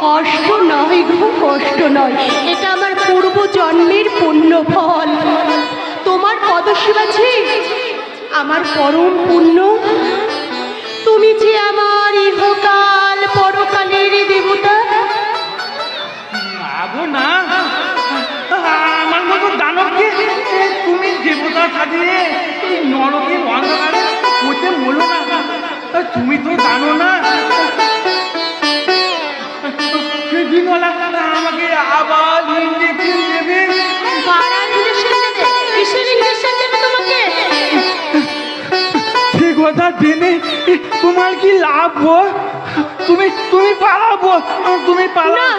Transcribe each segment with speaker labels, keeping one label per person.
Speaker 1: কষ্ট নয় গো, কষ্ট নয়, এটা আমার পূর্ব জন্মের পুণ্য ফল। তোমার পদসেবা যে আমার পরম পুণ্য। তুমি যে আমার ইহকাল পরকালের দেবতা।
Speaker 2: না, আমার মতো দানবকে তুমি দেবতা সাজিয়ে নরকে অন্ধকারে পচে মরো না। তুমি তো জানো না সেদিনওয়ালা আমাকে আবার ইঞ্জেকশন দেবে। সে কথা জেনে তোমার কি লাভ গো? তুমি পালাবো, তুমি পালাও।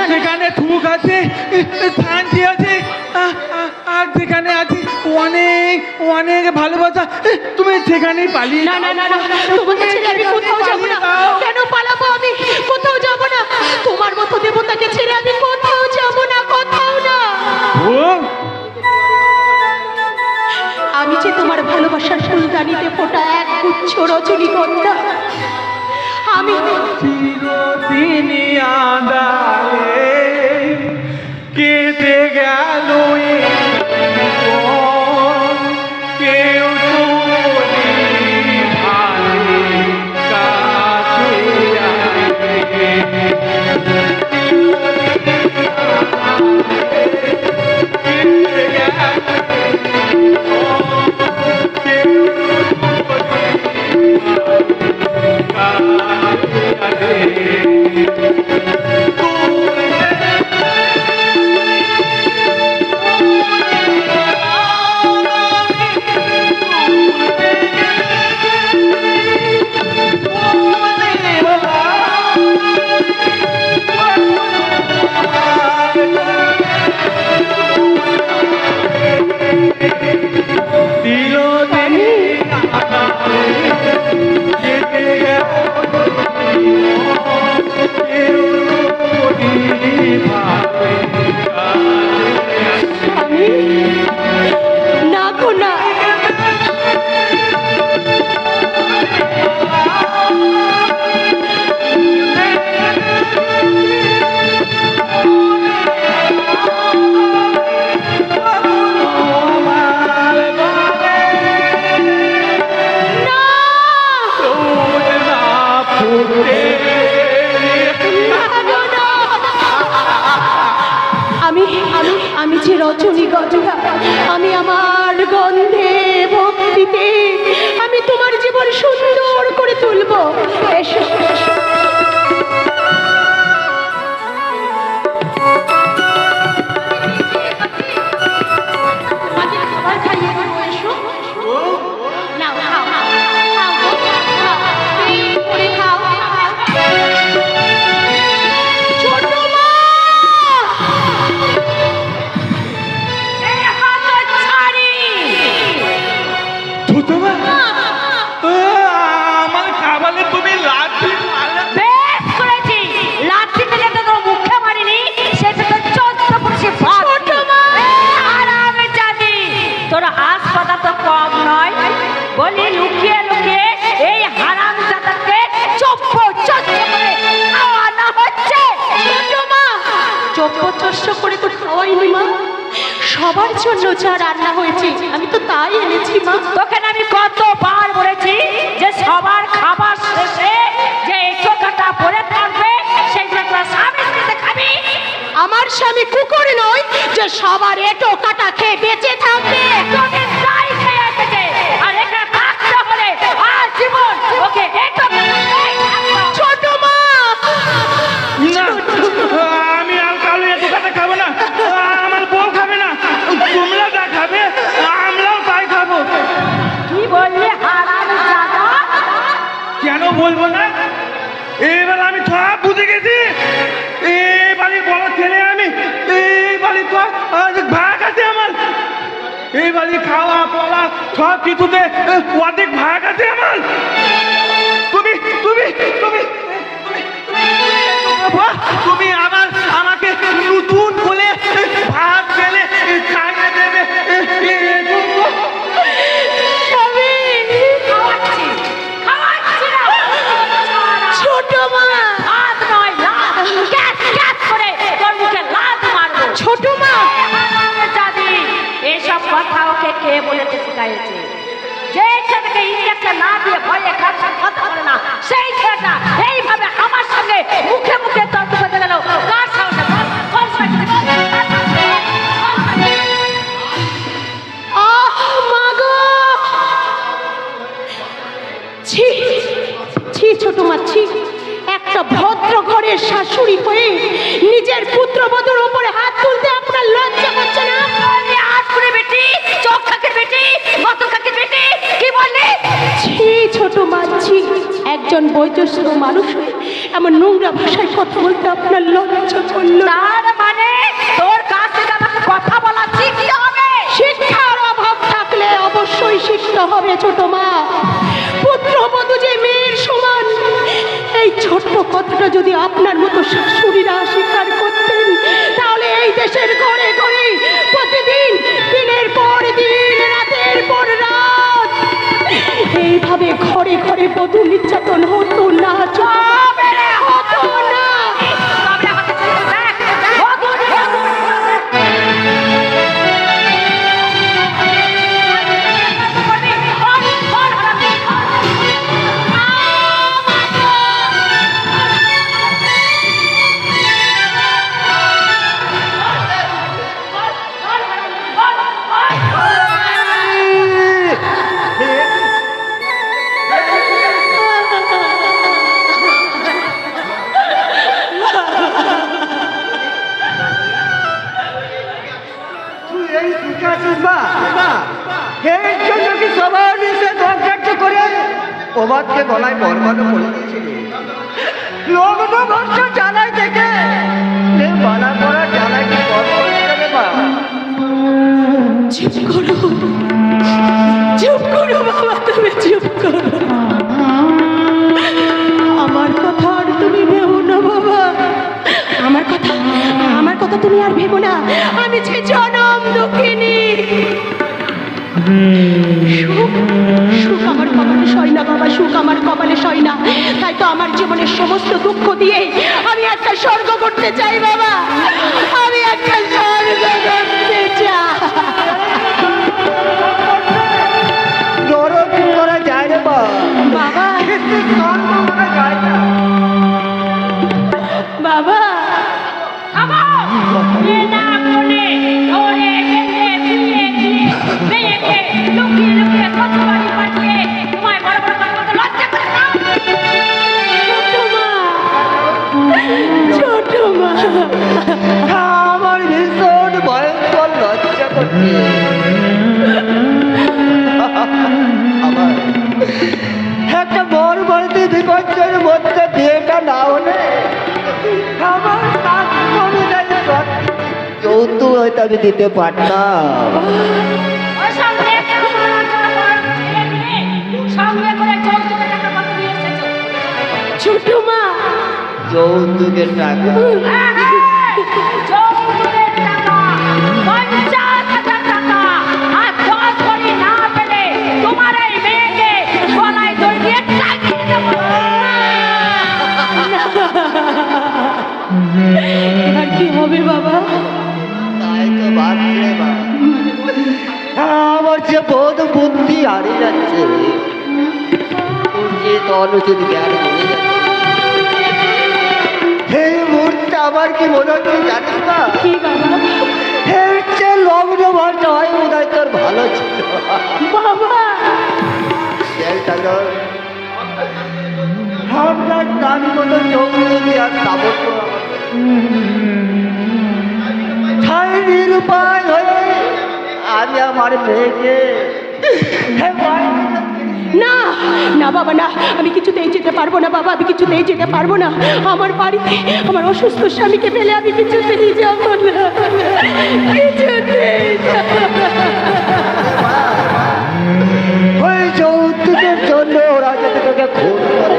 Speaker 2: সেখানে থুক আছে, থানচি আছে, আর যেখানে আছে অনেক অনেক ভালোবাসা, তুমি সেখানেই পালিয়ে।
Speaker 1: না না না না, তোমাকে ছেড়ে আমি কোথাও যাব না। কেন পালাবো? আমি কোথাও যাব না। তোমার মতো দেবতাকে ছেড়ে আমি কোথাও যাব না, কোথাও না। আমি যে তোমার ভালোবাসার ফুলদানিতে ফোটা এক গুচ্ছ রজনীগন্ধা। আমি
Speaker 2: চিরদিনই আঁধারে কেটে গেল কেউ
Speaker 1: আমি যে রজনীগন্ধা, আমি আমার গন্ধে ভক্তিতে আমি তোমার জীবন সুন্দর করে তুলব। এসো সবার জন্য যা রান্না হয়েছে আমি তো তাই এনেছি মা।
Speaker 3: তোকে না আমি কতবার বলেছি যে সবার খাবার শেষে যে এঁচো কাটা পরে থাকবে সেইটা তোরা স্বামী স্ত্রীতে খাবি।
Speaker 1: আমার স্বামী কুকুর নয় যে সবার এটো কাটা খেয়ে বেঁচে থাকবে।
Speaker 3: তোকে তাই খেয়ে এসেছে আর এখানে থাকতে হলে আর জীবন ওকে এঁচো কাটা খেয়েই থাকতে হবে।
Speaker 1: ছোট মা,
Speaker 2: না, আমি আর কালো এত কথা খাবো না, আমার বউ খাবে না, তোমরা যা খাবে আমরাও তাই খাবো।
Speaker 3: কি বললি হারাম জাদা?
Speaker 2: কেন বলবো না? এবার আমি সব বুঝে গেছি। এই বাড়ির বড় ছেলে আমি, এই বাড়ির তো ভাগ আছে আমার, এই বাড়ি খাওয়া পড়া সব কিছুতে অর্ধেক ভাগ আছে আমার। তুমি তুমি তুমি তুমি আবার আমাকে নতুন বলে ভাগ পেলে খাইয়ে দেবে।
Speaker 1: স্বামী,
Speaker 3: খাওয়াচ্ছি খাওয়াচ্ছি না।
Speaker 1: ছোট মা,
Speaker 3: হাত নয় লাত, ক্যাচ ক্যাচ করে তোর মুখে লাত মারবো।
Speaker 1: ছোট মা,
Speaker 3: জানি এসব কথা ওকে কে বলেছে শিখাইছে? যে ছেলেকে ইঞ্জেকশন না দিয়ে ভয়ে কাছে কথা বলে না সেই ছেলেটা এইভাবে আমার সঙ্গে মুখে মুখে তর্ক করতে গেল। কার সাহসে? কোন সাহসে?
Speaker 1: আহ মা গো, ছি ছি ছোট মা, ছি। একটা ভদ্র ঘরের শাশুড়ি হয়ে নিজের পুত্রবধূর উপরে হাত তুলতে আপনার লজ্জা করছে না?
Speaker 3: হাত করে বেটি, চোখ কাকের বেটি, মত কাকের বেটি, কি বললি?
Speaker 1: ছি ছোট মা, ছি। একজন বয়োজ্যেষ্ঠ মানুষ হয়ে এমন নোংরা ভাষায় কথা বলতে আপনার লজ্জা করলো না?
Speaker 3: তার মানে তোর কাছ থেকে আমাকে কথা বলা শিখতে হবে।
Speaker 1: শিক্ষার অভাব থাকলে অবশ্যই শিখতে হবে ছোট মা। পুত্রবধূ যে মেয়ের সমান, এই ছোট্ট কথাটা যদি আপনার মতো শাশুড়িরা স্বীকার করতেন তাহলে এই দেশের ঘরে ঘরে প্রতিদিন দিনের পর দিন রাতের পর রাত এইভাবে ঘরে ঘরে বধূ নির্যাতন হতো না, হতো না।
Speaker 3: তবে আমাকে ছেড়ে দেখ, বধূ
Speaker 4: ওবাদকে গলায় বরবাদও করে দিয়েছিলি। লোক তো ভরসা জ্বালায় দেখে বানা করা জ্বালায় কি বরবাদ করে বা?
Speaker 1: চুপ করো, চুপ করো বাবা, তুমি চুপ করো। আমার কথা আর তুমি ভেবো না বাবা, আমার কথা তুমি আর ভেবো না। আমি যে জনম দুঃখিনী। সুখ সুখ আমার কপালে সয় না বাবা, সুখ আমার কপালে সয় না। তাই তো আমার জীবনের সমস্ত দুঃখ দিয়ে আমি একটা স্বর্গ করতে চাই বাবা, আমি একটা স্বর্গ করতে চাই।
Speaker 4: নরক করা যায় রে বা?
Speaker 1: বাবা,
Speaker 4: স্বর্গ করা যায় না।
Speaker 1: বাবা, ছোট মা,
Speaker 4: আমার ভীষণ ভয়ঙ্কর লজ্জা করছে। আমার একটা বড় বাড়িতে বিপর্যয়ের মধ্যে বিয়েটা না হলে আমার যৌতুক হয়তো আমি দিতে পারতাম।
Speaker 1: ছোট মা,
Speaker 4: যৌতুকের টাকা
Speaker 1: এবার কি হবে বাবা?
Speaker 4: তাই তো ভাবছি রে বা। অনুচিত জ্ঞান বলে যাচ্ছে। এই মুহূর্তে আমার কি মনে হচ্ছে জানিস না?
Speaker 1: কি বাবা?
Speaker 4: এর চেয়ে লগ্ন ভরটা হয় বোধহয় তোর ভালো ছিল।
Speaker 1: বাবা
Speaker 4: আপনার দামি মতো চৌকি আর সামর্থ্য ঠাই নিরুপায় হয়ে আমি আমার মেয়েকে
Speaker 1: না না বাবা না, আমি কিছুতেই যেতে পারবো না বাবা, আমি কিছুতেই যেতে পারবো না। আমার বাড়িতে আমার অসুস্থ স্বামীকে পেলে আমি কিছুতেই যাবো না, কিছুতেই যাবো না।
Speaker 4: ওই যৌতুকের জন্য ওরা যাতে তোকে খুন করে।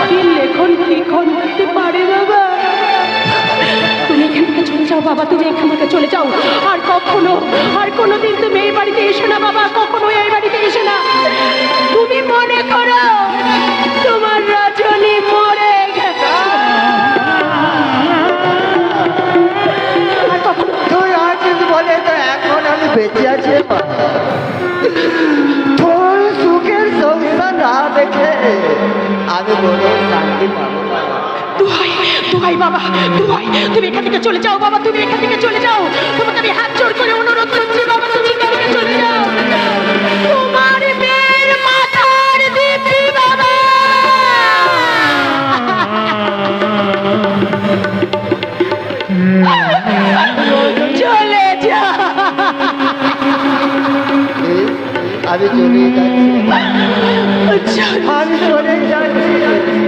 Speaker 1: কি লেখন লিখন করতে পারে বাবা? তুমি এখান থেকে চলে যাও বাবা, তুমি এখান থেকে চলে যাও। আর কোনোদিন তুমি এই বাড়িতে এসো না বাবা, কখনো এই বাড়িতে এসো না। তুমি মনে করো তোমার রজনী মরে গেছে। আর কখনো
Speaker 4: তুই আছিস বলে তো এখন আমি বেঁচে আছি। তোর সুখের সংসার না দেখে আমি বড় শান্তি পাবো না।
Speaker 1: দুহাই বাবা, দুহাই, তুমি এখান থেকে চলে যাও বাবা, তুমি এখান থেকে চলে যাও। তোমাকে আমি হাত জোড় করে অনুরোধ করছি বাবা, তুমি এখান থেকে চলে যাও। তোমার মেয়ের মাথার দিব্যি বাবা। চলে যাও।
Speaker 4: আমি চলে যাচ্ছি, আমি চলে যাচ্ছি।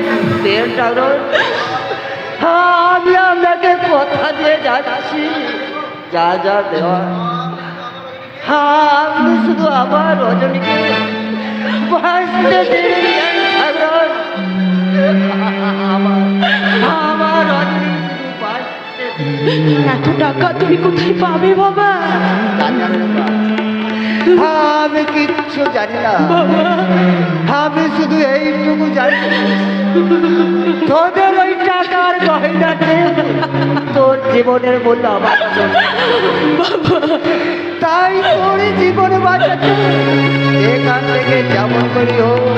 Speaker 4: আমি আপনাকে কথা দিয়ে যাচ্ছি, যা যা দেওয়া। আপনি শুধু আমার রজনীকে বাঁচতে দিন ঠাকুর। আমার রজনী শুধু বাঁচতে দিন।
Speaker 1: এত টাকা তুমি কোথায় পাবে বাবা?
Speaker 4: আমি কিচ্ছু জানি না, আমি শুধু এইটুকু জানি, তোদের ওই টাকার গয়নাতে তোর জীবনের মূল্য আমার। তাই তোর জীবন বাঁচাতে এখান থেকে যেমন করি হোক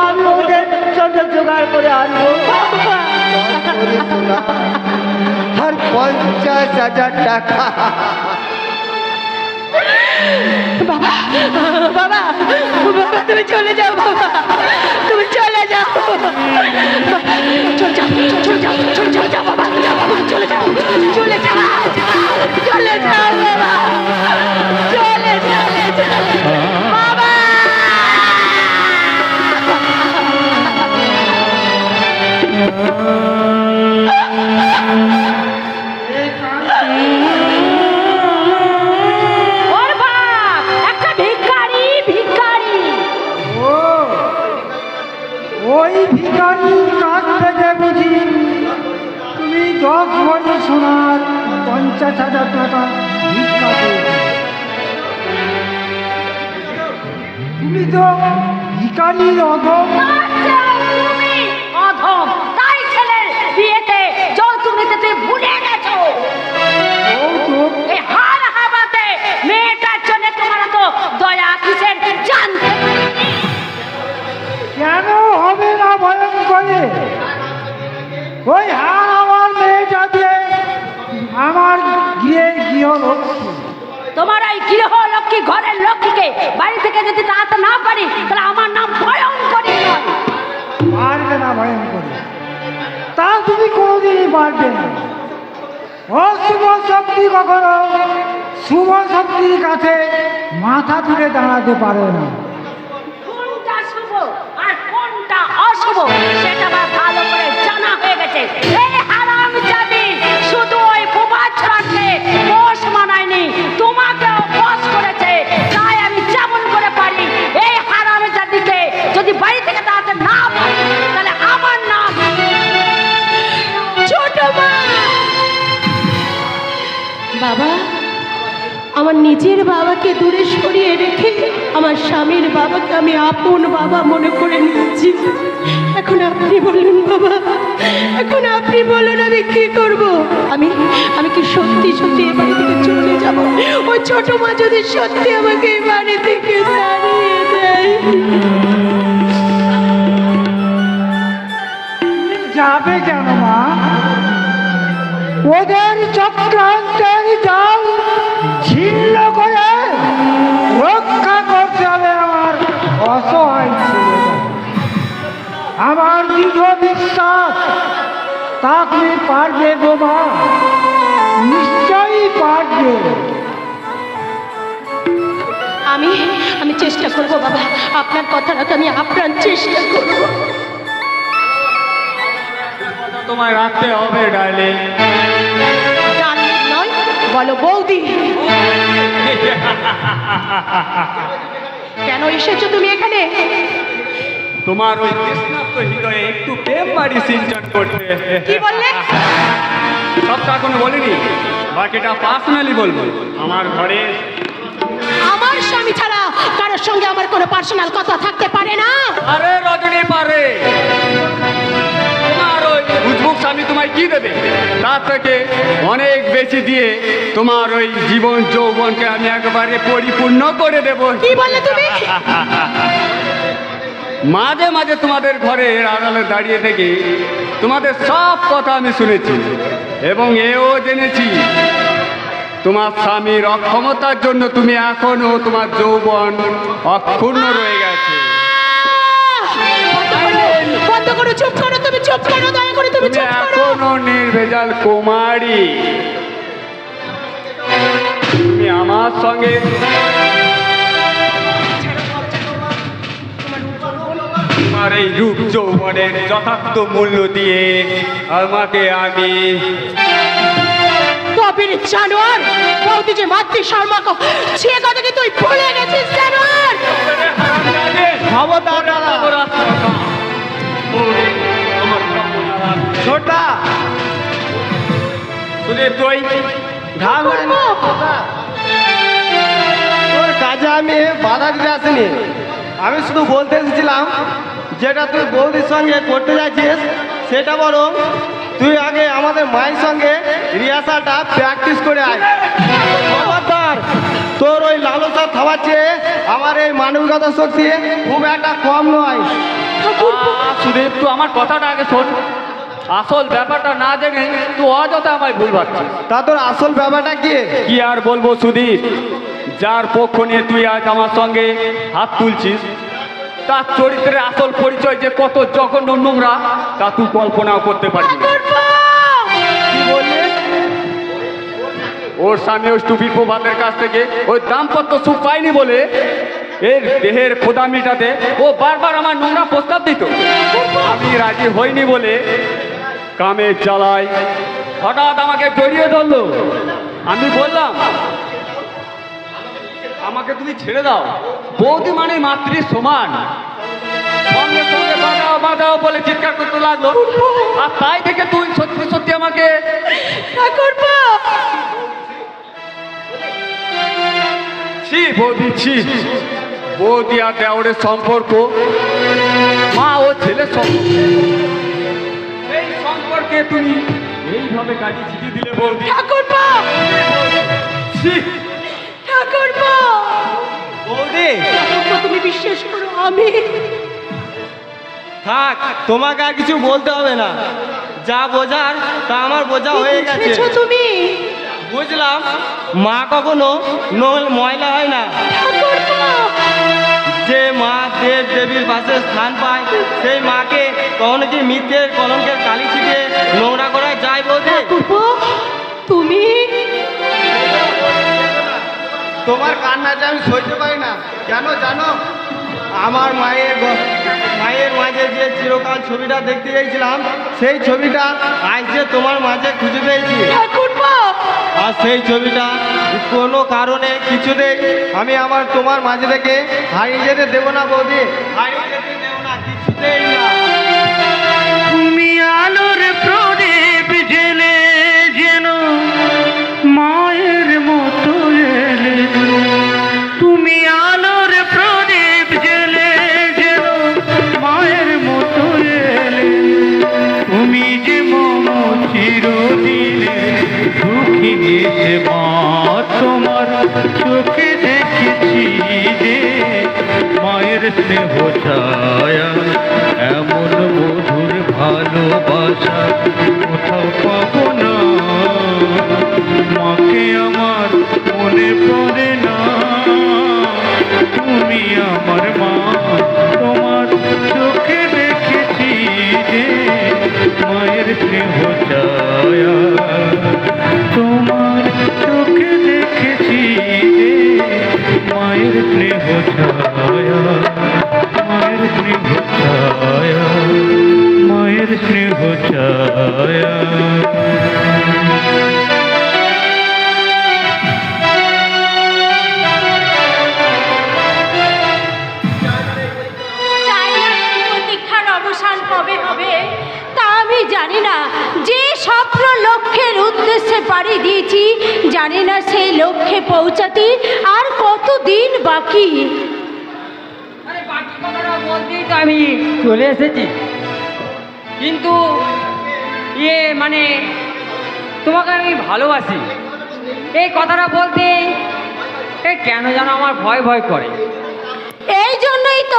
Speaker 4: আমি ওদের জন্য জোগাড় করে আনবো। আর 50,000 টাকা।
Speaker 1: বাবা বাবা বাবা, তুমি চলে যাও বাবা, তুমি চলে যাও, চলে যাও, চলে যাও, চলে যাও বাবা, চলে যাও, চলে যাও, চলে যাও বাবা, চলে যাও বাবা।
Speaker 5: ওই ভিখারির কাছ থেকে বুঝি তুমি 10 ভরি সোনার 50,000 টাকা ভিক্ষা করবে। তুমি তো ভিখারির অধম।
Speaker 3: অধম, তাই ছেলের বিয়েতে যৌতুক নিতে তুই ভুলে গেছো। এই হার হাবাতে মেয়েটার জন্য তোমার তো দয়া কিসের জানতে পারিনি।
Speaker 5: কেন হবে না ভয়ঙ্করে? ওই হার আমার মেয়ে যাতে আমার গৃহলক্ষ্মী।
Speaker 3: তোমার এই গৃহ লক্ষ্মী ঘরের লক্ষ্মীকে বাড়ি থেকে যদি তাড়াতে না পারি তাহলে আমার নাম ভয়ঙ্করী নয়।
Speaker 5: পারবে না ভয়ঙ্করী, তা তুমি কোনোদিনই পারবে না। অশুভ শক্তি কখনো শুভ শক্তির কাছে মাথা তুলে দাঁড়াতে পারে না।
Speaker 3: কোনটা শুভ আর কোনটা অশুভ সেটা আমার ভালো করে জানা হয়ে গেছে। এই হারামজাদি শুধু ওই প্রবাচরাকে বশ মানায়নি, তোমাকেও বশ করেছে। তাই আমি যেমন করে পারি এই হারামজাদিকে যদি বাড়ি থেকে তাড়াতে না পারি তাহলে আমার নাম
Speaker 1: ছোট মা। বাবা, আমার নিজের বাবাকে দূরে সরিয়ে রেখে আমার স্বামীর বাবাকে আমি আপন বাবা মনে করে নিয়েছি। এখন আপনি বলুন বাবা, এখন আপনি বলুন আমি কি করব? আমি আমি কি সত্যি সত্যি এ বাড়ি থেকে চলে যাব? ওই ছোট মা যদি সত্যি আমাকে এই বাড়ি থেকে তাড়িয়ে দেয়?
Speaker 5: যাবে কেন মা? ওদের চক্রান্তের জাল ছিন্ন করে রক্ষা করতে হবে আমার অসহায় ছেলেটা। আমার দৃঢ় বিশ্বাস তা তুমি পারবে গো মা, নিশ্চয়ই পারবে।
Speaker 1: আমি আমি চেষ্টা করব বাবা, আপনার কথা রাখতে আমি আপ্রাণ চেষ্টা করব।
Speaker 2: তোমায় রাখতে হবে ডাইলে।
Speaker 1: ডার্লিং নয়, বলো বৌদি। কেন এসেছো তুমি এখানে?
Speaker 2: তোমার ওই তৃষ্ণার্ত হৃদয়ে একটু প্রেম বাড়ি সিঞ্চন করতে।
Speaker 1: কি বললে?
Speaker 2: সবটা এখনো বলিনি, বাকিটা পার্সোনালি বলবো। আমার ঘরে
Speaker 1: আমার স্বামী ছাড়া কারোর সঙ্গে আমার কোনো পার্সোনাল কথা থাকতে পারে না।
Speaker 2: আরে রজনী পারে, তোমার ওই বুঝবুক স্বামী তোমায় কি দেবে? তার থেকে অনেক বেশি দিয়ে তোমার ওই জীবন যৌবনকে আমি একেবারে পরিপূর্ণ করে দেব।
Speaker 1: কি বললে তুমি?
Speaker 2: মাঝে মাঝে তোমাদের ঘরের আড়ালে দাঁড়িয়ে থেকে তোমাদের সব কথা আমি শুনেছি এবং এও জেনেছি তোমার স্বামীর অক্ষমতার জন্য তুমি এখনো তোমার যৌবন অক্ষুণ্ণ রয়ে গেছে।
Speaker 1: বন্ধ করো, চুপ করো, তুমি চুপ করো, দয়া করে তুমি
Speaker 2: তুমি
Speaker 1: চুপ করো।
Speaker 2: এখনো নির্ভেজাল কুমারী। তুমি আমার সঙ্গে তোমার এই রূপ যৌবনের যথার্থ মূল্য দিয়ে আমাকে আমি
Speaker 1: কবির জানোয়ার, বৌদি যে মাতৃ শর্মাকে সে কথা কি তুই ভুলে গেছিস জানোয়ার?
Speaker 4: খবরদার দাদা, ছোটা
Speaker 2: সুদীপ তুই
Speaker 4: ঘাম তোর কাজে আমি বাধা দিতে আসিনি। আমি শুধু বলতে এসেছিলাম যেটা তুই বৌদির সঙ্গে করতে যাচ্ছিস সেটা বরং তুই আগে আমাদের মায়ের সঙ্গে রিহার্সালটা প্র্যাকটিস করে আয়। খবরদার, তোর ওই লালসা থামাচ্ছে আমার এই মানবিকতা শক্তি খুব একটা কম নয়।
Speaker 2: সুদীপ তুই আমার কথাটা আগে শোন। আসল ব্যাপারটা না জেনে তুই অযথা আমায় ভুল ভাবছিস।
Speaker 4: তা তোর আসল ব্যাপারটা কি?
Speaker 2: কি আর বলবো সুদীপ, যার পক্ষ নিয়ে তুই আজ আমার সঙ্গে হাত তুলছিস তার চরিত্রের আসল পরিচয় যে কত জঘন্য নোংরা তা তুই কল্পনাও করতে পারবি না।
Speaker 4: কি বললি?
Speaker 2: ওর স্বামী ওই টুপির প্রভাতের কাছ থেকে ওই দাম্পত্য সুখ পায়নি বলে এর দেহের ক্ষুধা মিটাতে ও বারবার আমার নোংরা প্রস্তাব দিত। আমি রাজি হইনি বলে কামের জ্বালায় হঠাৎ আমাকে জড়িয়ে ধরলো। আমি বললাম আমাকে তুমি ছেড়ে দাও, বৌদি মানে মাতৃ সমান। সঙ্গে সঙ্গে বাঁধাও বাঁধাও বলে চিৎকার করতে লাগলো। আর তাই থেকে তুই সত্যি সত্যি আমাকে ছি বৌদি ছি। বৌদি আর দেওরের সম্পর্ক মা ও ছেলের সম্পর্ক, এই সম্পর্কে তুমি এইভাবে গাড়ি ছিটি দিলে বৌদি। ছি।
Speaker 4: বৌদি
Speaker 1: তুমি বিশ্বাস করো, আমি
Speaker 4: থাক, তোমাকে আর কিছু বলতে হবে না। যা বোঝার তা আমার বোঝা হয়ে গেছে।
Speaker 1: বুঝেছো তুমি?
Speaker 4: বুঝলাম, মা কখনো ময়লা হয় না। যে মা দেব দেবীর পাশে স্থান পায় সেই মাকে কখনো কি মিথ্যের কলঙ্কের কালি ছিটিয়ে নোংরা করা যায় বৌদি?
Speaker 1: তুমি
Speaker 4: তোমার কান্নাটা আমি সইতে পারি না। কেন জানো? আমার মায়ের মাঝে যে চিরকাল ছবিটা দেখতে গেছিলাম সেই ছবিটা আজ যে তোমার মাঝে খুঁজে পেয়েছি। আর সেই ছবিটা কোনো কারণে কিছুতেই আমি তোমার মাঝে থেকে হারিয়ে যেতে দেবো না বৌদি, হারিয়ে যেতে দেবো না, কিছুতেই না।
Speaker 5: তুমি আলোর প্রদীপ জেলে যেন মায়ের মতো এলে, তুমি আলোর প্রদীপ জেলে যেন মায়ের মতো এলে, তুমি যে
Speaker 6: ভালোবাসা কোথাও পাবো না। মাকে আমার মনে পড়ে না, তুমি আমার মা। তোমার চোখে দেখেছি যে মায়ের স্নেহ ছায়া, তোমার চোখে দেখেছি যে মায়ের স্নেহ ছায়া, মায়ের স্নেহ ছায়া, মায়ের স্নেহ ছায়া।
Speaker 1: চাই না এই প্রতীক্ষার অবসান কবে হবে তা আমি জানি না। যে স্বপ্ন লক্ষ্যের উদ্দেশ্যে পাড়ি দিয়েছি, জানি না সেই লক্ষ্যে পৌঁছাতে আর কতদিন বাকি।
Speaker 7: আরে বাকি কথাটা বলতেই তো আমি চলে এসেছি, কিন্তু মানে তোমাকে আমি ভালোবাসি এই কথাটা বলতে কেন যেন আমার ভয় ভয় করে।
Speaker 1: এই জন্যই তো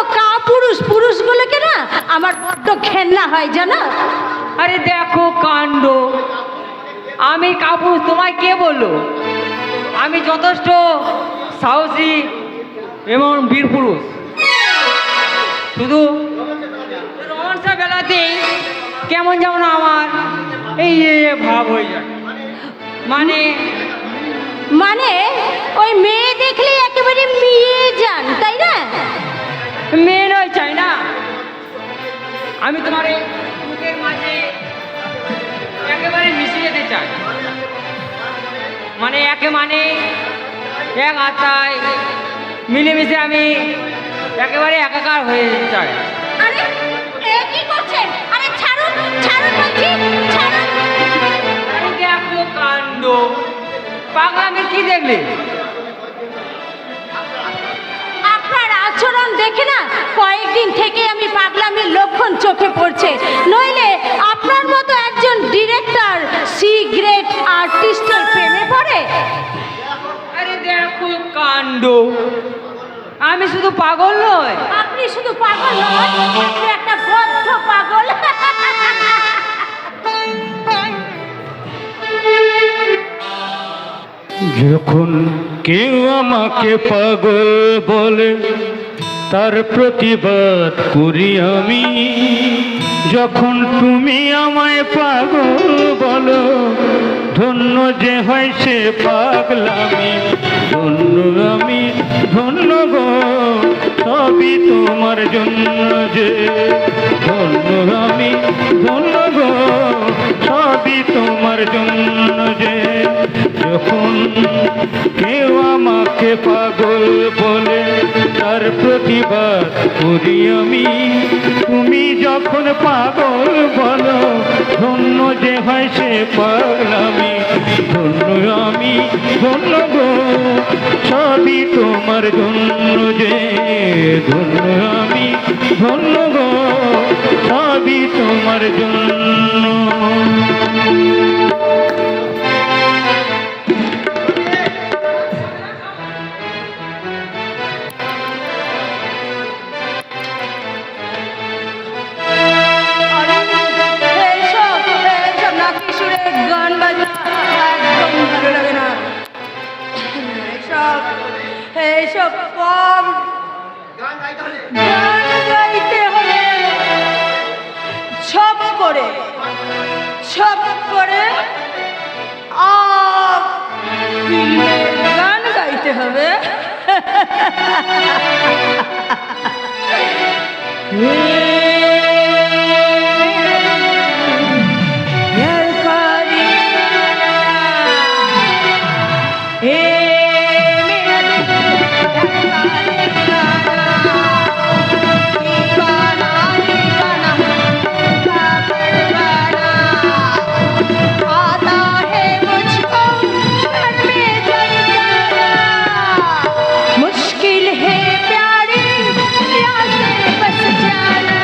Speaker 1: পুরুষগুলোকে না আমার বড্ড ঘেন্না হয় জানো।
Speaker 7: আরে দেখো কাণ্ড, আমি কাপুরুষ তোমায় কে বললো? আমি যথেষ্ট সাহসী এবং বীর পুরুষ। শুধু রোমান্সের বেলাতেই কেমন যেমন আমার এই ভাব হয়ে যায়। মানে
Speaker 1: মানে ওই মেয়ে দেখলে একেবারে মিয়ে যান, তাই না?
Speaker 7: মেয়ে নয়, চাই না আমি তোমার এই বুকের মাঝে একেবারে মিশে যেতে চাই। মানে এক আত্মায় মিলেমিশে আমি একেবারে একাকার হয়ে যেতে চাই।
Speaker 1: আরে এ কি করছেন? আরে ছাড়ুন ছাড়ুন বলছি, ছাড়ুন।
Speaker 7: আরে দেখো কাণ্ড, পাগলামি কি দেখলে?
Speaker 1: আপনার আচরণ দেখে না কয়েকদিন থেকে আমি পাগলামির লক্ষণ চোখে পড়ছে। নইলে আপনার মতো একজন ডিরেক্টর সিগ্রেট আর্টিস্টের প্রেমে পড়ে?
Speaker 7: আরে দেখো কাণ্ড, আমি শুধু পাগল নয়।
Speaker 1: আপনি শুধু পাগল নয়, আপনি একটা বদ্ধ পাগল।
Speaker 6: যখন কেউ আমাকে পাগল বলে তার প্রতিবাদ করি আমি, যখন তুমি আমায় পাগল বলো ধন্য যে হয় সে পাগলামি। ধন্য আমি ধন্য গো, সবই তোমার জন্য যে। ধন্য আমি ধন্য গো, সবই তোমার জন্য যে। যখন কেউ আমাকে পাগল বলে তার প্রতিবাদ করি আমি, তুমি যখন পাগল বলো ধন্য যে হয় সে পাগলামি। ধন্য আমি ধন্য গো, সবই তোমার জন্য যে। ধন্য আমি ধন্য গো, সবই তোমার জন্য।
Speaker 1: গান বাজনা একদম ভালো লাগে না। এইসব কম গান গাইতে হলে ছপ করে ফিল্মের গান গাইতে হবে। मुश्किल है प्यारे प्यासे बस जाना।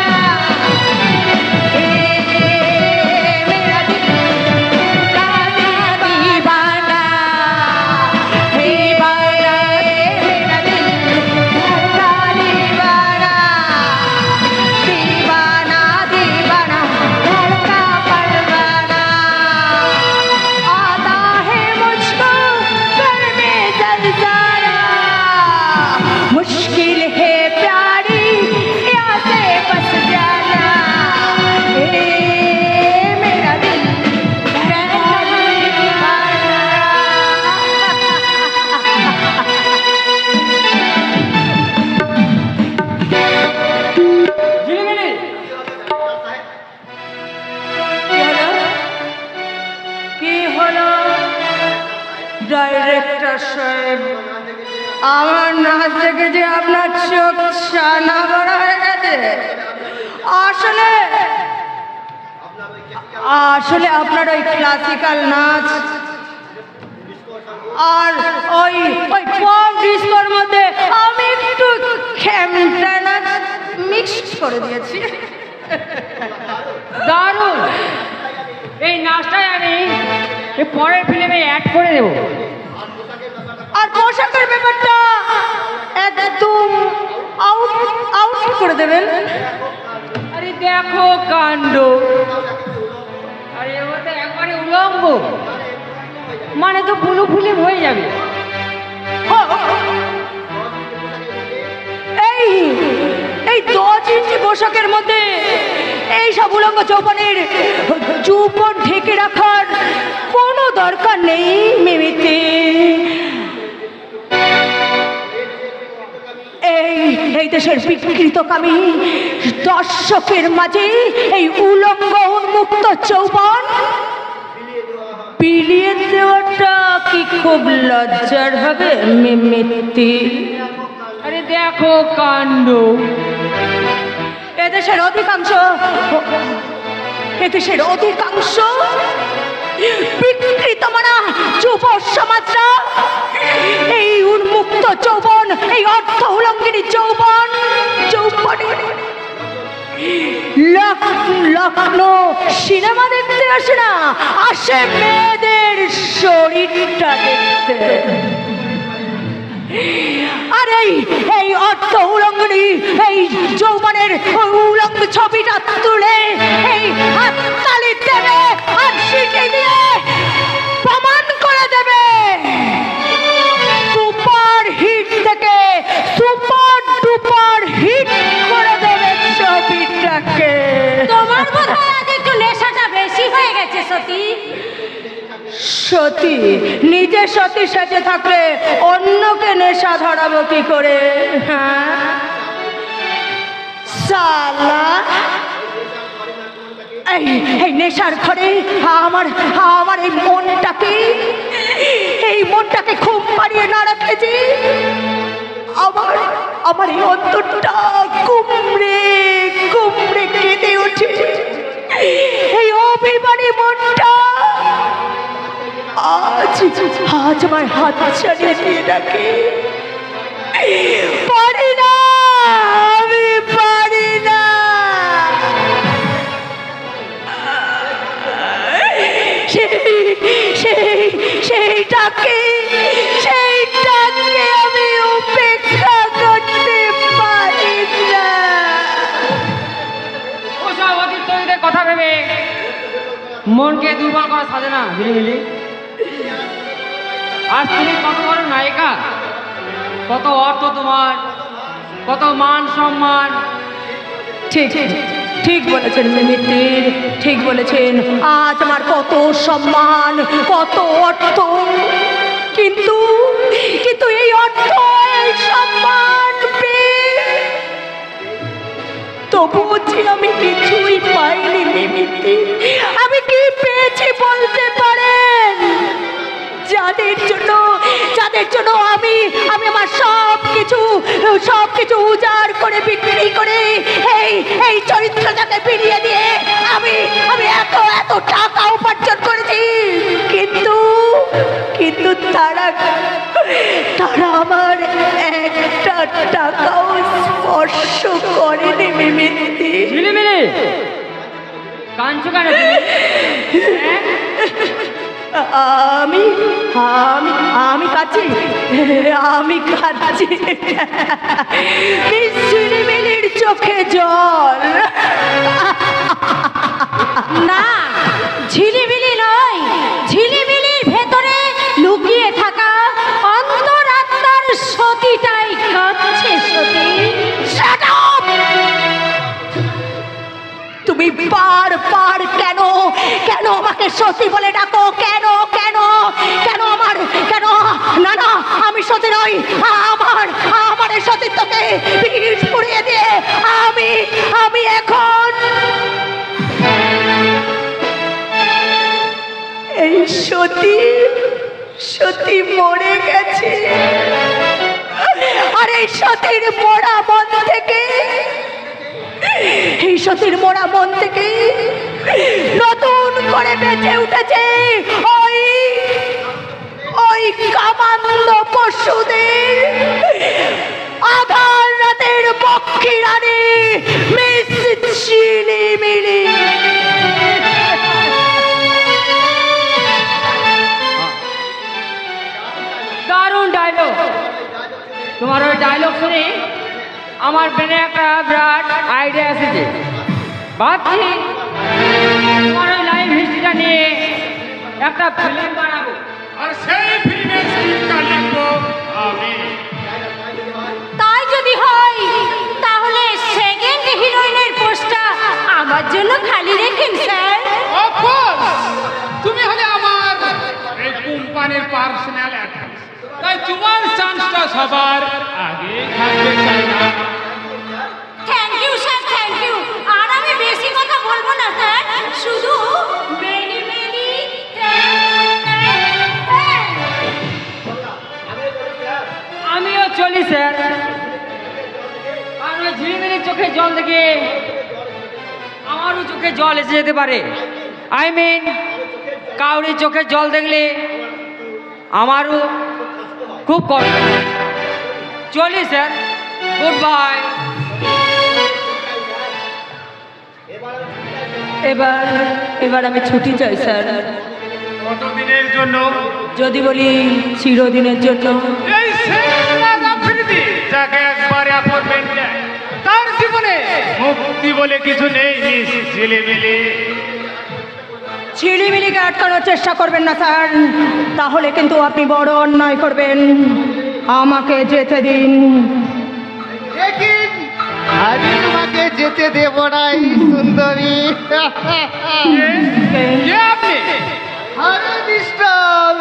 Speaker 1: সাহেব, আমার নাচ দেখে যে আপনার চোখ ছানা বড়া হয়ে গেছে। আসলে আসলে আপনার ওই ক্লাসিক্যাল নাচ আর ওই ওই পপ ডিস্কোর মধ্যে আমি একটু খেমটা নাচ মিক্সড করে দিয়েছি।
Speaker 7: দারুণ! এই নাচটাই আমি এই পরের ফিল্মে অ্যাড করে দেবো।
Speaker 1: আর পোশাকের ব্যাপারটা একদম আউট আউট করে দেবেন।
Speaker 7: আরে দেখো কাণ্ড! আরে ও তো একবারে উলঙ্গ, মানে তো পুরো ফিল্ম হয়ে যাবে।
Speaker 1: এই এই 10 ইঞ্চি পোশাকের মধ্যে এই সব উলঙ্গ চৌপানের যৌবন ঢেকে রাখার কোনো দরকার নেই মিমিতে। এই দেশের বিকৃতকামী দর্শকের মাঝে এই উলঙ্গ উন্মুক্ত চৌবন বিলিয়ে দেওয়াটা কি খুব লজ্জার হবে মিমিতে?
Speaker 7: আরে দেখো কাণ্ড!
Speaker 1: এদেশের অধিকাংশ বিকৃত মানা যুব সমাজরা এই উন্মুক্ত যৌবন, এই অর্থ উলঙ্গিনী যৌবনে লখনৌ সিনেমা দেখতে আসে না, আসে মেয়েদের শরীরটা দেখতে। আর এই অর্থ উলঙ্গিনী এই যৌবনের উলঙ্গ ছবিটা তুলে এই হাততালি দেবে আর সিটি দিয়ে প্রমাণ করে দেবে সুপার হিট থেকে সুপার ডুপার হিট করে দেবে ছবিটাকে।
Speaker 3: তোমার বোধহয় আজ একটু নেশাটা বেশি হয়ে গেছে সতী।
Speaker 1: সতী নিজে সতী সেজে থাকলে অন্যকে নেশা ধরাবো কি করে? হ্যাঁ সালা, এই নেশার ঘরে আমার এই মনটাকে খুব পাড়িয়ে না রাখলে যে আমার এই অন্তরটা কুমড়ে কুমড়ে কেঁদে ওঠে। এই অভিমানী মনটা আজ আমার হাত ছাড়িয়ে দিয়ে ডাকে। পারি না, আমি পারি না। সেইটাকে আমি উপেক্ষা করতে পারি না।
Speaker 7: ওসব অতীতের কথা ভেবে মনকে দুর্বল করা সাজে না ঝিলিমিলি। আজ তুমি কত বড় নায়িকা, কত অর্থ তোমার, কত মান সম্মান।
Speaker 1: ঠিক বলেছেন মিমিতির, ঠিক বলেছেন। আজ আমার কত সম্মান, কত অর্থ, কিন্তু এই অর্থ এই সম্মান তবুও যে আমি কিছুই পাইনি মিমিতি। আমি কি পেয়েছি বলতে পারেন? যাদের জন্য আমি আমার সবকিছু উজাড় করে বিক্রি করে এই চরিত্রটাকে ফিরিয়ে দিয়ে আমি এত টাকা উপার্জন করেছি, কিন্তু তারা আমার একটা টাকাও স্পর্শ করেনি মিমিতি।
Speaker 7: ঝিলিমিলি কাঁদছো কেন তুমি?
Speaker 1: আমি কাঁদছি ঝিলিমিলির চোখে জল।
Speaker 3: না, ঝিলিমিলি নয়, ঝিলিমিলির ভেতরে লুকিয়ে থাকা অন্তরাত্মার সতীটাই কাঁদছে সতী।
Speaker 1: তুমি বারবার কেন আমাকে সতী বলে ডাকো? কেন না আমি সতী নই। আমার এই সতীত্বকে বিষ পুড়িয়ে দিয়ে আমি এখন এই সতী মরে গেছে। আর এই সতীর মরা মন থেকে, এই সতীর মরা মন থেকে নতুন করে বেঁচে উঠেছে ওই ওই কামান্দ পশুদের আধার রাতের পক্ষী রানী মিস ঝিলিমিলি।
Speaker 7: দারুণ ডায়লগ। তোমার ওই ডায়লগ শুনে আমার ব্রেনে একটা বিরাট আইডিয়া এসেছে। ভাবছি তোমার ওই লাইভ হিস্ট্রিটা নিয়ে একটা ফিল্ম বানাবো।
Speaker 6: আর সেই ফিল্মের স্ক্রিপ্টটা লিখবো আমি।
Speaker 1: তাই যদি হয় তাহলে সেকেন্ড হিরোইনের পোস্টটা আমার জন্য খালি রেখেন স্যার।
Speaker 6: অফকোর্স, তুমি হলে আমার এই কোম্পানির পার্সোনাল অ্যাট্রাক্ট, তাই তোমার চান্সটা সবার আগে থাকবে চাই না।
Speaker 1: Thank you sir, thank you. আর আমি বেশি কথা বলবো না স্যার, শুধু মেনি মেনি
Speaker 7: আমিও চলি স্যার। আর ওই ঝিলিমিলি চোখে জল দেখে আমারও চোখে জল এসে যেতে পারে। আই মিন কাউরি চোখে জল দেখলে আমারও খুব কষ্ট। চলি স্যার, গুড বাই।
Speaker 1: এবার আমি ছুটি চাই স্যার।
Speaker 6: কতদিনের জন্য?
Speaker 1: যদি বলি চিরদিনের জন্য।
Speaker 6: এই সেলিব্রিটি যাকে একবার অ্যাপয়েন্টমেন্ট দেয় তার জীবনে মুক্তি বলে কিছু নেই মিস ঝিলিমিলি।
Speaker 1: ঝিলিমিলিকে আটকানোর চেষ্টা করবেন না স্যার, তাহলে কিন্তু আপনি বড় অন্যায় করবেন। আমাকে যেতে দিন।
Speaker 4: लेकिन আমি তোমাকে যেতে দেব না সুন্দরী।
Speaker 6: কে আপনি?
Speaker 4: अरे मिस्टर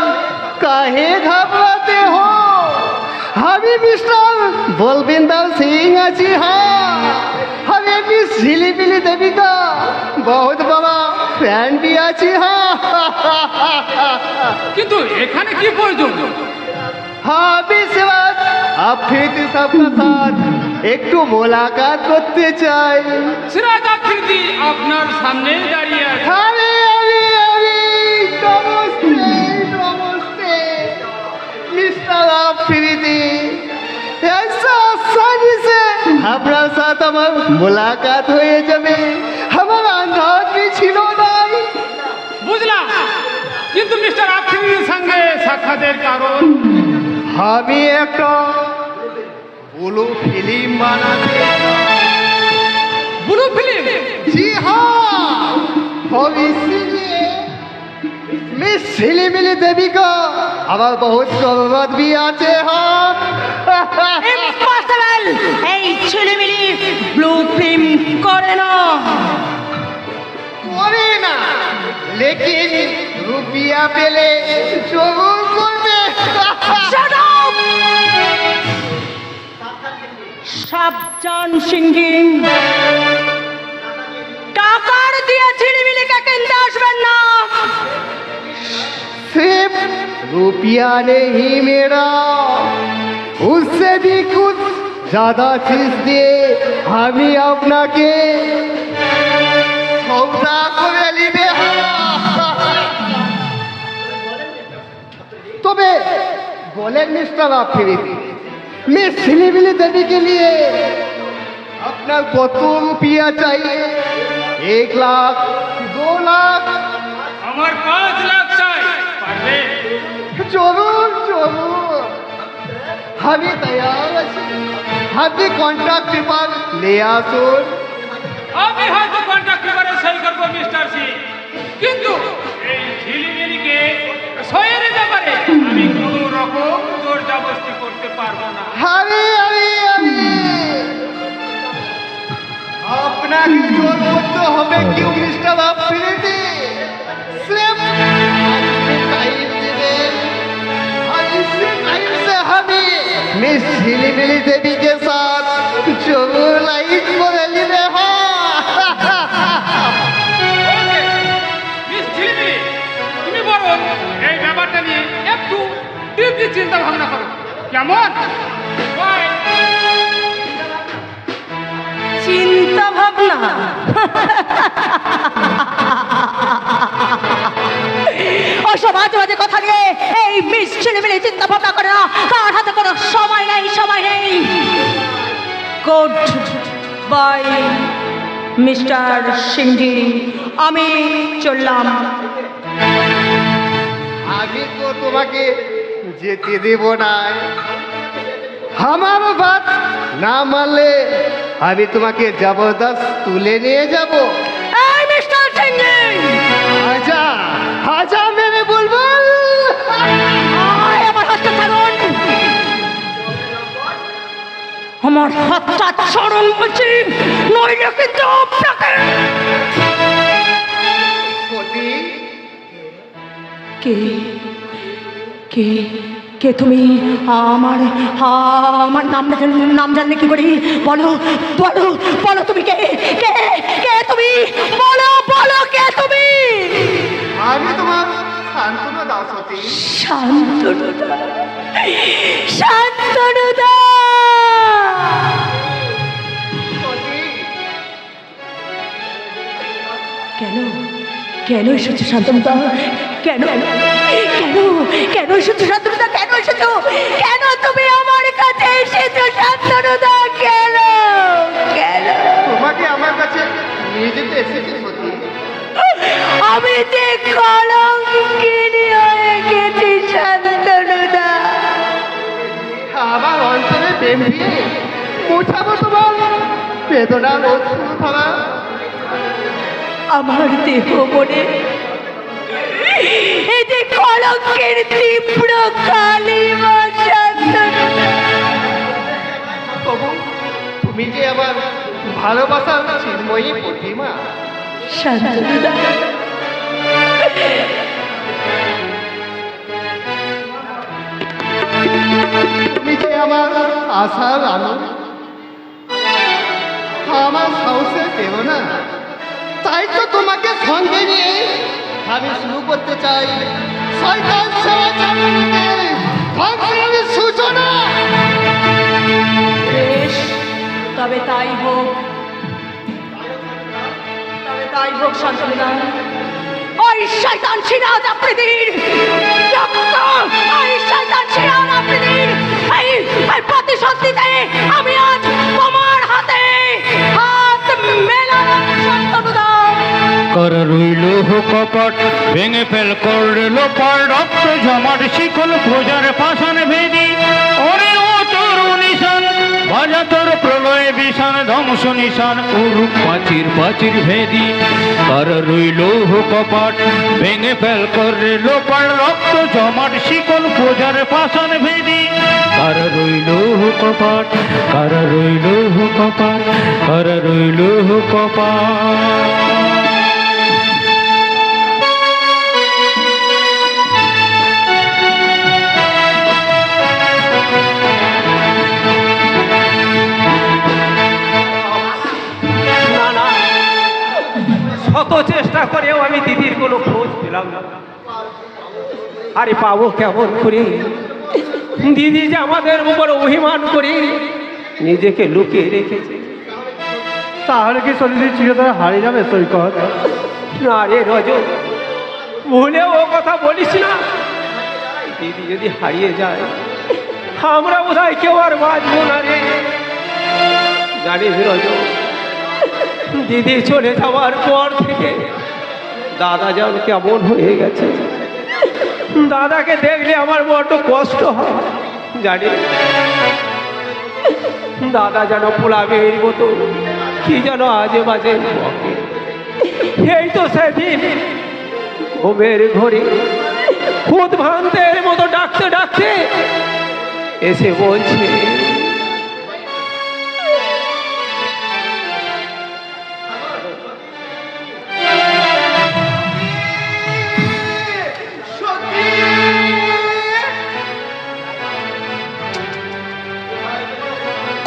Speaker 4: काहे घबराते हो? हमें मिस्टर बलविंदर सिंह अच्छी हाँ, हमें भी झिलिमिली देवी का बहुत बड़ा फैन भी अच्छी हाँ।
Speaker 6: কিন্তু এখানে কি প্রয়োজন?
Speaker 4: हाँ विश्वास अब फिर सबका साथ एक मुलाकात करते चाই।
Speaker 6: সিরাজ আফ্রিদি আপনার সামনে দাঁড়িয়ে আছে।
Speaker 4: अरे अरे अरे नमस्ते नमस्ते मिस्टर आफरीदी, ऐसा आसानी से हमारा साथ আমার मुलाकात হয়ে যাবে আমার আন্দাজ भी ছিল না।
Speaker 6: বুঝলাম, কিন্তু মিস্টার আফ্রিদির সঙ্গে সাক্ষাতের কারণ?
Speaker 4: আমি একটা ব্লু ফিল্ম বানাতে।
Speaker 6: Blue film?
Speaker 4: जी हाँ, और इसीलिए मिस झिलिमिली देवी का हमारा बहुत जरूरत भी आते हैं।
Speaker 1: ইম্পসিবল! এই ঝিলিমিলি ব্লু ফিল্ম করে না।
Speaker 4: करे ना, लेकिन रुपया पेले जरूर करबे।
Speaker 1: Shut up! সাবধান সিংহি, টাকার দিয়ে ঝিলিমিলিকে কিনতে আসবেন না।
Speaker 4: सिर्फ रुपया नहीं मेरा, उससे भी कुछ ज्यादा चीज दिए আমি আপনাকে সৌদা করে নিবে। তবে बोले मिस्टर आफरीदी, मिस झिलिमिली देवी के लिए अपना কত रुपया चाहिए? 1 लाख, 2 लाख?
Speaker 6: আমার 5 লাখ চাই, পারবে?
Speaker 4: জরুর জরুর, আমি তৈরি আছি। আপনি কন্ট্রাক্ট পেপার নিয়ে আসুন।
Speaker 6: আমি হয়তো কন্ট্রাক্ট পেপারে সই করবো মিস্টার সিং, কিন্তু এই ঝিলিমিলিকে সইয়ের ব্যাপারে আমি কোনো রকম জোর জবরদস্তি করতে পারবো না।
Speaker 4: আমি আপনাকে জোর করতে হবে কি মিস্টার আফ্রিদি? सिर्फ टाइम देवें और इसी टाइम से हमें मिस झिलिमिली देवी के साथ जरूर लाइट করে নিবে।
Speaker 6: মিস ঝিলিমিলি, তুমি বরং এই ব্যাপারটা নিয়ে একটু একটু চিন্তা ভাবনা করো, কেমন? Bye.
Speaker 1: চিন্তা ভাবনা? ওসব মাঝে মাঝে কথা নিয়ে এই মিস ছেলেমেলে চিন্তা ভাবনা করে না, তার হাতে কোনো সময় নেই, সময় নেই। গুড বাই মিস্টার সিংহি, আমি চললাম।
Speaker 4: আমি তো তোমাকে যেতে দেব না। আমার বাত না মানলে আমি তোমাকে জবরদস্ত তুলে নিয়ে যাব।
Speaker 1: এই মিস্টার সিংহি,
Speaker 4: আজা আজা মেরে বুলবুল,
Speaker 1: আমার হাতটা ছাড়ুন, আমার হাতটা ছাড়ুন বলছি, নইলে কিন্তু আপনাকে।
Speaker 4: সতী,
Speaker 1: কে কে কে তুমি? আমার আমার নাম জানলে কি করি? বলো বলো বলো, তুমি কে? কে কে তুমি? বলো বলো, কে তুমি?
Speaker 4: আমি তোমার শান্তনু দাও সতী।
Speaker 1: শান্তনুদা, শান্তনুদা।
Speaker 4: সতী,
Speaker 1: কেন কেন এসেছো শান্তনুদা? কেন কেন কেন এসেছো শান্তনুদা? কেন এসেছো? কেন তুমি আমার কাছে এসেছো শান্তনুদা? কেন কেন?
Speaker 4: তোমাকে আমার কাছে নিয়ে যেতে এসেছি সতী।
Speaker 1: আমি যে কলঙ্কিনী হয়ে গেছি শান্তনুদা।
Speaker 4: আমার অন্তরে প্রেম দিয়ে মুছাবো তোমার বেদনা অশ্রু ধারা।
Speaker 1: আমার দেহ মনে এই যে কলঙ্কের তীব্র কালিমা শান্তনুদা।
Speaker 4: তবু তুমি যে আমার ভালোবাসার চিন্ময়ী প্রতিমা।
Speaker 1: শান্তনুদা,
Speaker 4: তুমি যে আমার আশার আলো, আমার সাহসে পেও না। তাই তো তোমাকে সঙ্গে নিয়ে আমি শুরু করতে চাই শয়তান সেবা চালানোকে ধ্বংসের সূচনা।
Speaker 1: বেশ, তবে তাই হোক, তবে তাই হোক শান্তনুদা। ওই শয়তান সিরাজ আফ্রিদির যজ্ঞ, ওই শয়তান সিরাজ আফ্রিদির এই প্রতিশোধ নিতে আমি আজ তোমার হাতে হাত মেলালাম শান্তনুদা।
Speaker 8: কর রইল কপট ভেঙে ফেল করল পর রক্ত জমাট শিকল প্রজার পাষাণ ভেদি ওরে ও তোর নিশান বাজা তোর প্রলয় বিষান ধ্বংস নিশান উরুপ পাচির পাচির ভেদি কর রইল কপট ভেঙে ফেল করল পর রক্ত জমাট শিকল প্রজার পাষাণ ভেদি কর রইল কপট কর রইল কপট কর রইল কপট।
Speaker 9: শত চেষ্টা করেও আমি দিদির কোনো খোঁজ পেলাম না। আরে পাবো কেমন করে? দিদি যে আমাদের উপর অভিমান করে নিজেকে লুকিয়ে রেখেছে।
Speaker 4: তাহলে কি শরীর চিরতরে হারিয়ে যাবে সৈকত?
Speaker 9: না রে রজত, ভুলেও ও কথা বলিস না। দিদি যদি হারিয়ে যায় আমরা বোধহয় কেউ আর বাঁচবো না রে। জানিস রজত, দিদি চলে যাওয়ার পর থেকে দাদা যেন কেমন হয়ে গেছে। দাদাকে দেখলে আমার বড্ড কষ্ট হয়। জানি দাদা যেন পোলাবের মতো কি যেন আজে বাজে বকে। এই তো সেদিন ঘুমের ঘরে খুদ ভ্রান্তের মতো ডাকতে ডাকতে এসে বলছে,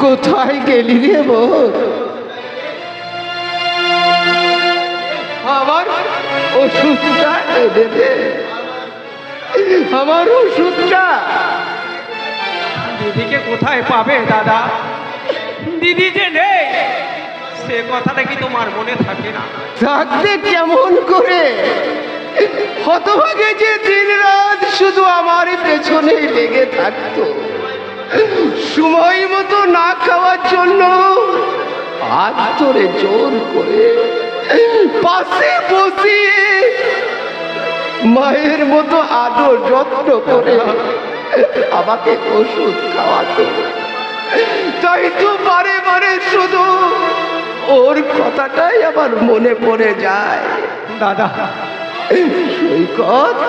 Speaker 4: কোথায় গেলি রে বোন? আমার ওষুধটা এনে দে, আমার ওষুধটা।
Speaker 9: দিদিকে কোথায় পাবে দাদা? দিদি যে নেই সে কথাটা কি তোমার মনে থাকে না?
Speaker 4: থাকতে কেমন করে? হতভাগে যে দিন রাত শুধু আমার পেছনে লেগে থাকতো, সময় মতো না খাওয়ার জন্য হাত ধরে জোর করে পাশে বসিয়ে মায়ের মতো আদর যত্ন করে আমাকে ওষুধ খাওয়াতো। তাই তো বারে বারে শুধু ওর কথাটাই আমার মনে পড়ে যায়।
Speaker 9: দাদা
Speaker 4: সৈকত,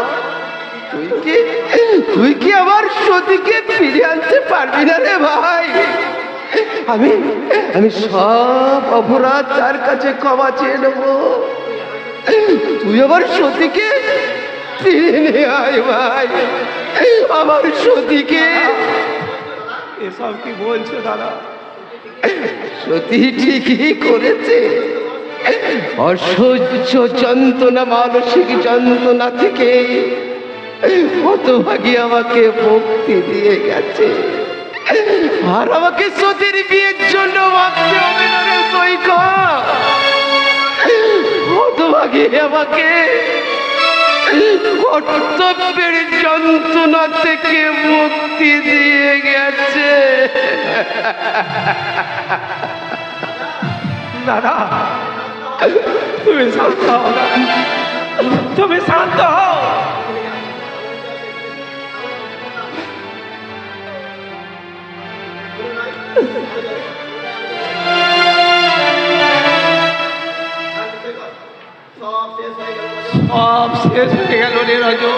Speaker 4: তুই কি আমার সতীকে ফিরে আনতে পারবি না রে ভাই? আমি সব অপরাধ তার কাছে ক্ষমা চেয়ে নেব। তুই আমার সতীকে ফিরে নিয়ে আয় ভাই, আমার সতীকে।
Speaker 9: এসব কি বলছো দাদা?
Speaker 4: সতী ঠিকই করেছে। অসহ্য যন্ত্রণা, মানসিক যন্ত্রণা থেকে হতভাগী আমাকে মুক্তি দিয়ে গেছে। আর আমাকে সতীর বিয়ের জন্য ভাবতে হবে না রে সৈকত। হতভাগী আমাকে কর্তব্যের যন্ত্রণা থেকে মুক্তি দিয়ে গেছে।
Speaker 9: দাদা তুমি শান্ত হও না, তুমি শান্ত হও। সব শেষ হয়ে গেল রে রজু।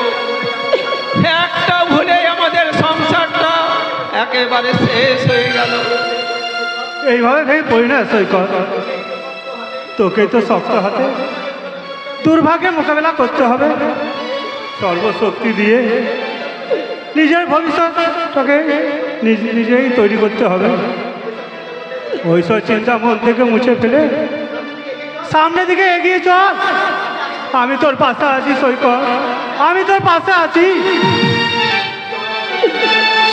Speaker 9: একটা ভুলে আমাদের সংসারটা একেবারে শেষ হয়ে গেল।
Speaker 5: এইভাবে ভেঙে পড়ি না সৈকত, তোকে তো শক্ত হাতে দুর্ভাগ্যের মোকাবেলা করতে হবে। সর্বশক্তি দিয়ে নিজের ভবিষ্যৎটাকে নিজেই তৈরি করতে হবে। ওইসব চিন্তা মন থেকে মুছে ফেলে সামনের দিকে এগিয়ে চল। আমি তোর পাশে আছি সৈকত, আমি তোর পাশে আছি।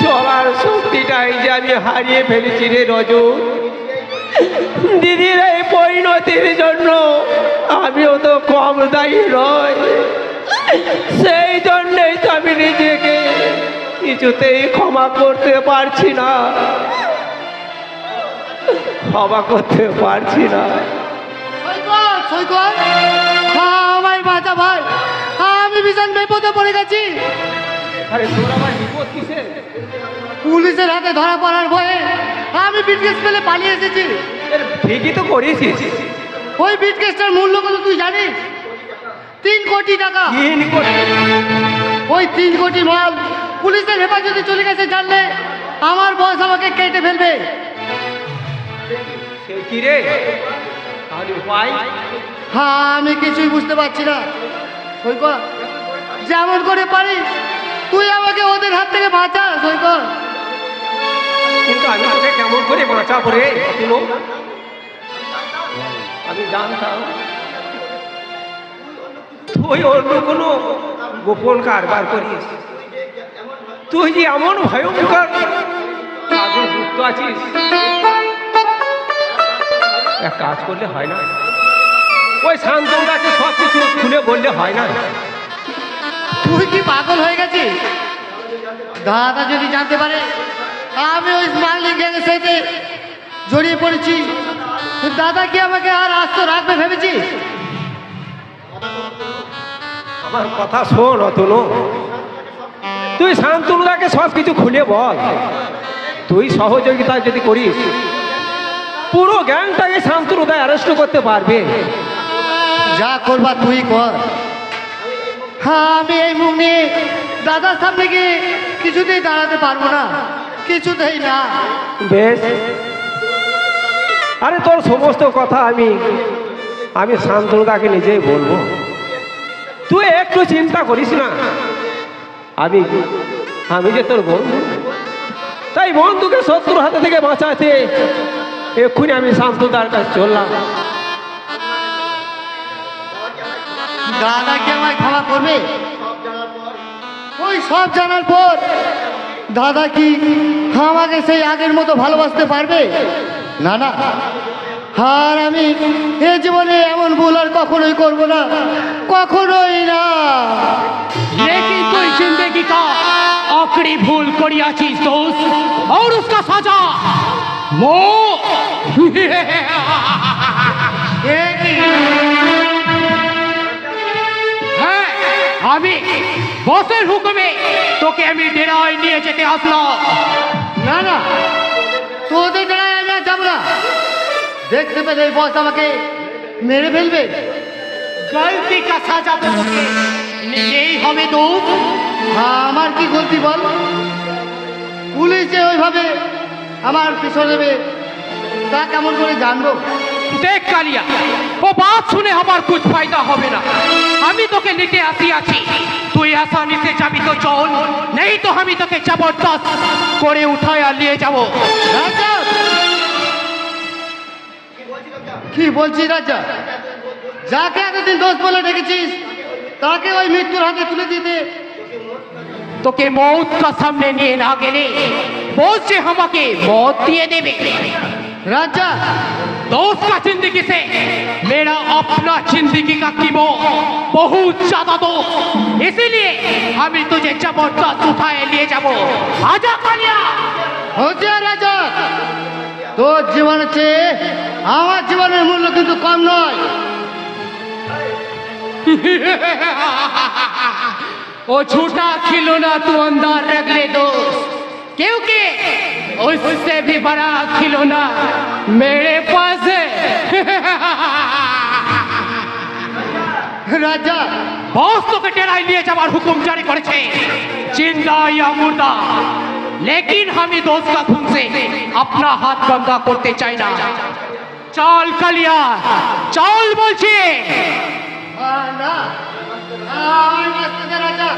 Speaker 9: চলার শক্তিটাই যে আমি হারিয়ে ফেলেছি রে রজু। দিদির এই পরিণতির জন্য আমিও তো কম দায়ী নয়। সেই জন্যই তো আমি নিজেকে কিছুতেই ক্ষমা করতে পারছি না, ক্ষমা করতে পারছি না।
Speaker 5: সৈকত, সৈকত, আমায় বাঁচা ভাই, আমি ভীষণ বিপদে পড়ে গেছি।
Speaker 9: আরে তোর আমার বিপদ কিসে?
Speaker 5: পুলিশের হাতে ধরা পড়ার ভয়ে আমি বিটকেস ফেলে পালিয়ে এসেছি।
Speaker 9: ঠিকই তো করেছিস।
Speaker 5: ওই বিটকেসটার মূল্য কত তুই জানিস? 3 কোটি টাকা।
Speaker 9: 3 কোটি?
Speaker 5: ওই 3 কোটি মাল পুলিশের হেফাজতে চলে গেছে জানলে আমার বস আমাকে কেটে ফেলবে।
Speaker 9: সে কি রে? তাহলে উপায়?
Speaker 5: হ্যাঁ, আমি কিছুই বুঝতে পারছি না। সৈকত, যেমন করে পারিস তুই আমাকে ওদের হাত থেকে বাঁচা সৈকত।
Speaker 9: কিন্তু আমি তোকে কেমন করে বাঁচাবো রে? আমি জানতাম তুই অন্য কোনো গোপন কারবার করিস। তুই যে এমন ভয়ঙ্কর কাজে যুক্ত আছিস, এক কাজ করলে হয় না? ওই শান্তনুদাকে সব কিছু খুলে বললে হয় না?
Speaker 5: তুই কি পাগল হয়ে গেছিস? দাদা যদি জানতে পারে আমি ওই স্মাগলিং গ্যাংয়ের সাথে জড়িয়ে পড়েছি, দাদা কি আমাকে আর আস্ত রাখবে ভেবেছিস?
Speaker 9: আমার কথা শোন অতনু, তুই শান্তনুদাকে সব কিছু খুলে বল। তুই সহযোগিতা যদি করিস পুরো গ্যাংটাকে শান্তনুদা অ্যারেস্ট করতে পারবে।
Speaker 5: যা করবার তুই কর। হ্যাঁ, আমি এই মুখ নিয়ে দাদার সামনে গিয়ে কিছুতেই দাঁড়াতে পারবো না, কিছুতেই না।
Speaker 9: বেশ, আরে তোর সমস্ত কথা আমি শান্তনুদাকে নিজেই বলবো। তুই একটু চিন্তা করিস না। আমি যে তোর বন্ধু, তাই বন্ধুকে শত্রুর হাতে থেকে বাঁচাতে এক্ষুনি আমি শান্তনুদার কাছে চললাম।
Speaker 5: দাদা কি আমায় ক্ষমা করবে? ওই সব জানার পর
Speaker 10: দাদা কি আমাকে সেই আগের মতো ভালোবাসতে পারবে? না না, আর আমি এ জীবনে এমন ভুল আর কখনোই করব না, কখনোই না।
Speaker 8: लेकिन तुई जिंदगी का आखिरी भूल करियाছিস दोस्त और उसका सजा वो
Speaker 10: এ কি?
Speaker 8: হ্যাঁ, আমি বসের হুকুমে তোকে আমি ডেরায় নিয়ে যেতে আসলাম।
Speaker 10: না না, তোদের দ্বারাই আমি আর যাবো না। দেখতে পেলে এই বস আমাকে মেরে ফেলবে।
Speaker 8: गलती का सजा तो তোকে নিতেই হবে দোস্ত।
Speaker 10: আমার কি গলতি বল? পুলিশে ওইভাবে আমার পিছনে নেবে, তা কেমন করে জানবো?
Speaker 8: দেখ কালিয়া, ও বাত শুনে আমার কুछ ফায়দা হবে না। আমি তোকে নিতে আসিয়াছি, তুই আশা নিতে যাবি তো চল, নেই তো আমি তোকে জবরদস্ত করে উঠায় আর নিয়ে যাবো।
Speaker 10: রাজা, কি বলছিস রাজা? যাকে এতদিন দোষ বলে ডেকেছিস তাকে ওই মৃত্যুর হাতে তুলে দিতে?
Speaker 8: তোকে মौत का सामने নিয়ে না গেলে বলছে আমাকে মौत দিয়ে দেবে।
Speaker 10: রাজা,
Speaker 8: दोस्त का जिंदगी से मेरा अपना जिंदगी का कीमत बहुत ज्यादा दोस्त, इसीलिए আমি तुझे जबरदस्त उठाए लिए যাবো। आजा कालिया।
Speaker 10: হচ্ছে রাজা, তোর জীবনের চেয়ে আমার জীবনের মূল্য কিন্তু কম নয়।
Speaker 8: वो झूठा खिलौना तू अंदर रख ले दोस्त, क्योंकि उससे भी बड़ा खिलौना मेरे पास है।
Speaker 10: রাজা,
Speaker 8: बॉस तो डेराय लिए যাবার হুকুম জারি করেছে, जिंदा या मुर्दा, लेकिन हम ही दोस्त का खून से अपना हाथ गंदा করতে চাই না। চল কালিয়া চল বলছি।
Speaker 10: না, আমার বাঁচতে দে রাজা,